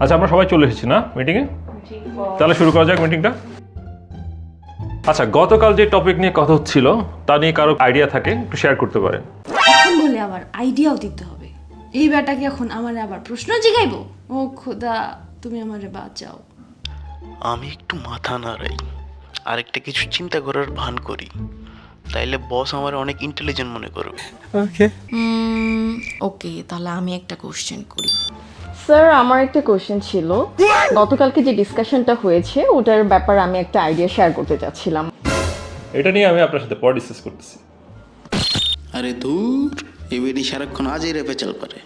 আচ্ছা আমরা সবাই চলে এসেছি না মিটিংয়ে? তাহলে শুরু করা যাক মিটিংটা। আচ্ছা গতকাল যে টপিক নিয়ে কথা হচ্ছিল তা নিয়ে কারো আইডিয়া থাকে একটু শেয়ার করতে পারেন। এখন বলে আবার আইডিয়াও দিতে হবে। এই ব্যাটা কি এখন আমারে আবার প্রশ্ন জিগাইবো? ও খোদা, তুমি আমারে বাঁচাও। আমি একটু মাথা নাড়াই, আরেকটা কিছু চিন্তা করার ভান করি, তাইলে বস আমার অনেক ইন্টেলিজেন্ট মনে করবে। ওকে, তাহলে আমি একটা কোশ্চেন করি। স্যার, আমার একটা কোশ্চেন ছিল। গতকালকে যে ডিসকাশনটা হয়েছে ওটার ব্যাপারে আমি একটা আইডিয়া শেয়ার করতে চাচ্ছিলাম। এটা নিয়ে আমি আপনার সাথে পরে ডিসকাস করতেছি। আরে দূর, এবারই সারাক্ষণ আজই রেপেচাল করে।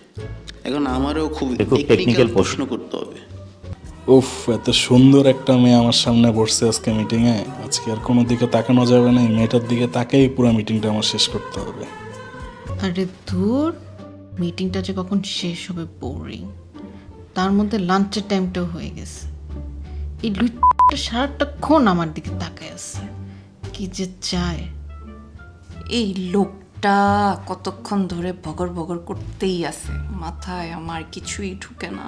এখন আমারও খুব খুব টেকনিক্যাল technical প্রশ্ন করতে হবে। উফ, এত সুন্দর একটা মেয়ে আমার সামনে বসছে আজকে মিটিংয়ে। আজকে আর কোনো দিকে তাকানো যাবে না, এই মেয়েটার দিকে তাকেই পুরো মিটিংটা আমার শেষ করতে হবে। আরে দূর, মিটিংটা যে কখন শেষ হবে বোরিং। তার মধ্যে লাঞ্চের টাইমটাও হয়ে গেছে। এই লুইটা সারাটাক্ষণ আমার দিকে তাকায় আছে, কি যে চায়। এই লোকটা কতক্ষণ ধরে বগর বগর করতেই আছে, মাথায় আমার কিছুই ঢুকে না।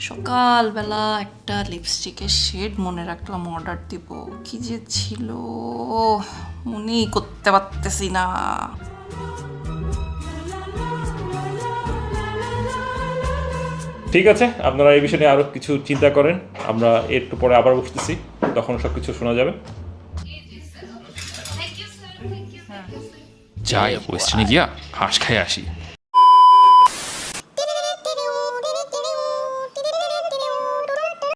সকালবেলা একটা লিপস্টিকের শেড মনে রাখলাম অর্ডার দিব, কি যে ছিল মনেই করতে পারতেছি না। ঠিক আছে, আপনারা এই বিষয়ে নিয়ে আরও কিছু চিন্তা করেন। আমরা একটু পরে আবার বসতেছি, তখন সব কিছু শোনা যাবে। যাই ওয়েস্টার্নে গিয়া হাঁস খাই আসি।